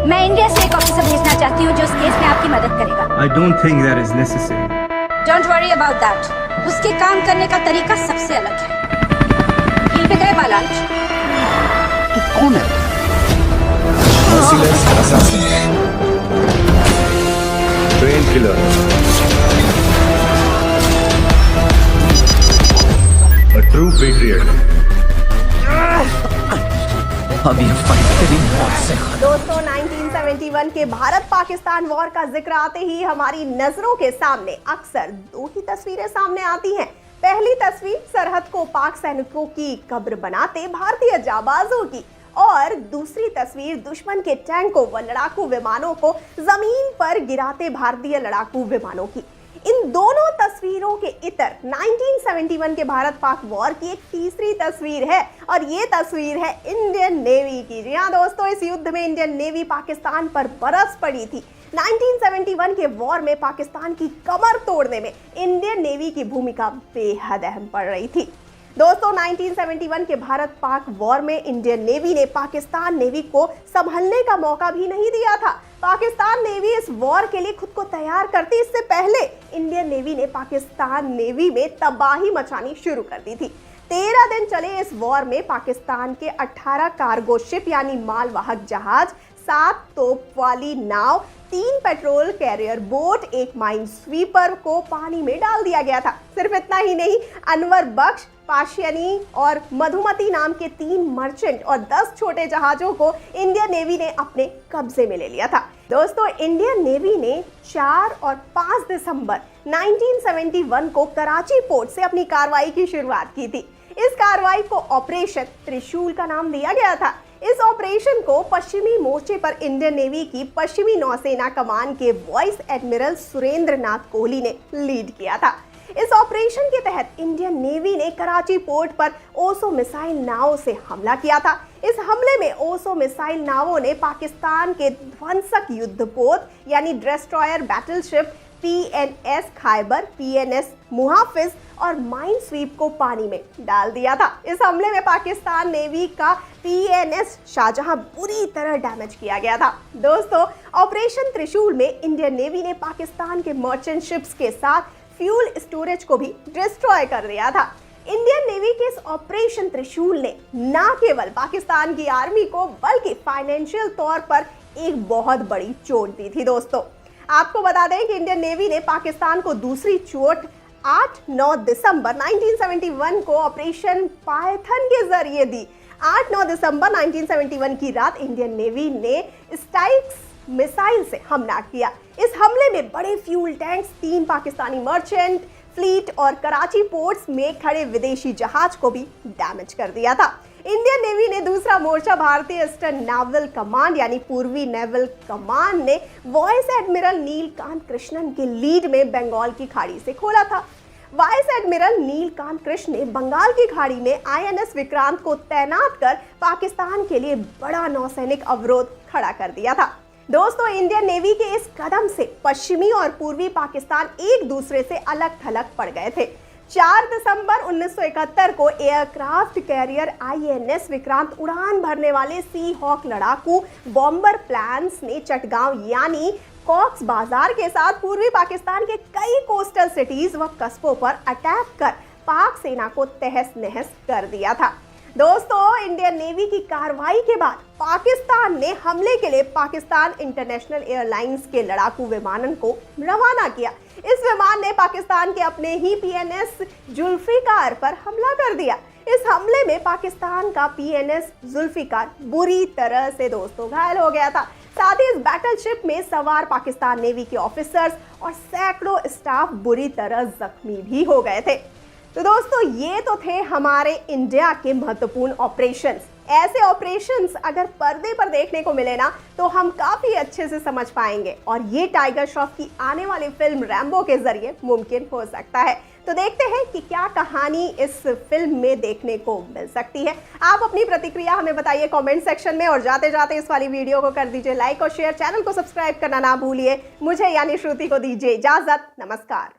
मैं इंडिया से एक ऑफिसर भेजना चाहती हूँ जो इस केस में आपकी मदद करेगा। I don't think that is necessary. Don't worry about that. उसके काम करने का तरीका सबसे अलग है। हिल पे गए बालांच। तू कौन है? Merciless assassin. Trained killer. A true patriot. अब ये फाइट तेरी मौत से दोस्तों 1971 के भारत पाकिस्तान वॉर का जिक्र आते ही हमारी नजरों के सामने अक्सर दो ही तस्वीरें सामने आती हैं। पहली तस्वीर सरहद को पाक सैनिकों की कब्र बनाते भारतीय जाबाजों की, और दूसरी तस्वीर दुश्मन के टैंकों व लड़ाकू विमानों को जमीन पर गिराते भारतीय लड़ाकू विमानों की। इन दोनों तस्वीरों के इतर 1971 के भारत पाक वॉर की एक तीसरी तस्वीर है, और ये तस्वीर है इंडियन नेवी की। जी हाँ दोस्तों, इस युद्ध में इंडियन नेवी पाकिस्तान पर बरस पड़ी थी। 1971 के वॉर में पाकिस्तान की कमर तोड़ने में इंडियन नेवी की भूमिका बेहद अहम पड़ रही थी। दोस्तों 1971 के भारत पाक वॉर में इंडियन नेवी ने पाकिस्तान नेवी को संभलने का मौका भी नहीं दिया था। पाकिस्तान नेवी इस वॉर के लिए खुद को तैयार करती इससे पहले इंडियन नेवी ने पाकिस्तान नेवी में तबाही मचानी शुरू कर दी थी। 13 दिन चले इस वॉर में पाकिस्तान के 18 कार्गो शिप यानी मालवाहक जहाज, 7 तोप वाली नाव, 3 petrol carrier boat, 1 mine sweeper को पानी में डाल दिया गया था। सिर्फ इतना ही नहीं, अनवर बख्श, पाशियानी और मधुमती नाम के 3 मर्चेंट और 10 छोटे जहाजों को इंडियन नेवी ने अपने कब्जे में ले लिया था। दोस्तों इंडियन नेवी ने 4 और 5 दिसंबर 1971 को कराची पोर्ट से अपनी कार्रवाई की शुरुआत की थी। इस कार्रवाई को ऑपरेशन त्रिशूल का नाम दिया गया था। इस ऑपरेशन को पश्चिमी मोर्चे पर इंडियन नेवी की पश्चिमी नौसेना कमान के वाइस एडमिरल सुरेंद्र नाथ कोहली ने लीड किया था। इस ऑपरेशन के तहत इंडियन नेवी ने कराची पोर्ट पर ओसो मिसाइल नावों से हमला किया था। इस हमले में ओसो मिसाइल नावों ने पाकिस्तान के ध्वंसक युद्धपोत यानी destroyer battleship PNS Khyber, PNS मुहाफिज और माइन स्वीप को पानी में डाल दिया था। इस हमले में पाकिस्तान नेवी का PNS शाहजहां बुरी तरह डैमेज किया गया था। दोस्तों ऑपरेशन त्रिशूल में इंडियन नेवी ने पाकिस्तान के मर्चेंट शिप्स के साथ फ्यूल स्टोरेज को भी डिस्ट्रॉय कर दिया था। इंडियन नेवी के इस ऑपरेशन त्रिशूल ने न केवल पाकिस्तान की आर्मी को बल्कि फाइनेंशियल तौर पर एक बहुत बड़ी चोट दी थी। दोस्तों आपको बता दें कि इंडियन नेवी ने पाकिस्तान को दूसरी चोट 8-9 दिसंबर 1971 को ऑपरेशन पायथन के जरिए दी। 8-9 दिसंबर 1971 की रात इंडियन नेवी ने स्टाइक्स मिसाइल से हमला किया। इस हमले में बड़े fuel tanks, 3 Pakistani merchant fleet और कराची पोर्ट्स में खड़े विदेशी जहाज को भी डैमेज कर दिया था। इंडियन नेवी ने दूसरा मोर्चा भारतीय ईस्टर्न नेवल कमांड यानी पूर्वी नेवल कमांड ने वाइस एडमिरल नीलकांत कृष्णन के लीड में बंगाल की खाड़ी से खोला था। वाइस एडमिरल नीलकांत कृष्ण ने बंगाल की खाड़ी में INS विक्रांत को तैनात कर पाकिस्तान के लिए बड़ा नौसैनिक अवरोध खड़ा कर दिया था। दोस्तों इंडियन नेवी के इस कदम से पश्चिमी और पूर्वी पाकिस्तान एक दूसरे से अलग थलग पड़ गए थे। 4 दिसंबर 1971 को एयरक्राफ्ट कैरियर INS विक्रांत उड़ान भरने वाले सी हॉक लड़ाकू बॉम्बर प्लान्स ने चटगांव यानी कॉक्स बाजार के साथ पूर्वी पाकिस्तान के कई कोस्टल सिटीज व कस्बों पर अटैक कर पाक सेना को तहस नहस कर दिया था। दोस्तों इंडियन नेवी की कार्रवाई के बाद पाकिस्तान ने हमले के लिए पाकिस्तान इंटरनेशनल एयरलाइंस के लड़ाकू विमानन को रवाना किया। इस विमान ने पाकिस्तान के अपने ही PNS जुल्फिकार पर हमला कर दिया। इस हमले में पाकिस्तान का PNS जुल्फिकार बुरी तरह से दोस्तों घायल हो गया था। साथ ही इस बैटलशिप में सवार पाकिस्तान नेवी के ऑफिसर्स और सैकड़ों स्टाफ बुरी तरह जख्मी भी हो गए थे। तो दोस्तों ये तो थे हमारे इंडिया के महत्वपूर्ण ऑपरेशंस। ऐसे ऑपरेशंस अगर पर्दे पर देखने को मिले ना तो हम काफी अच्छे से समझ पाएंगे, और ये टाइगर श्रॉफ की आने वाली फिल्म रैम्बो के जरिए मुमकिन हो सकता है। तो देखते हैं कि क्या कहानी इस फिल्म में देखने को मिल सकती है। आप अपनी प्रतिक्रिया हमें बताइए कमेंट सेक्शन में, और जाते जाते इस वाली वीडियो को कर दीजिए लाइक और शेयर, चैनल को सब्सक्राइब करना ना भूलिए। मुझे यानी श्रुति को दीजिए इजाजत। नमस्कार।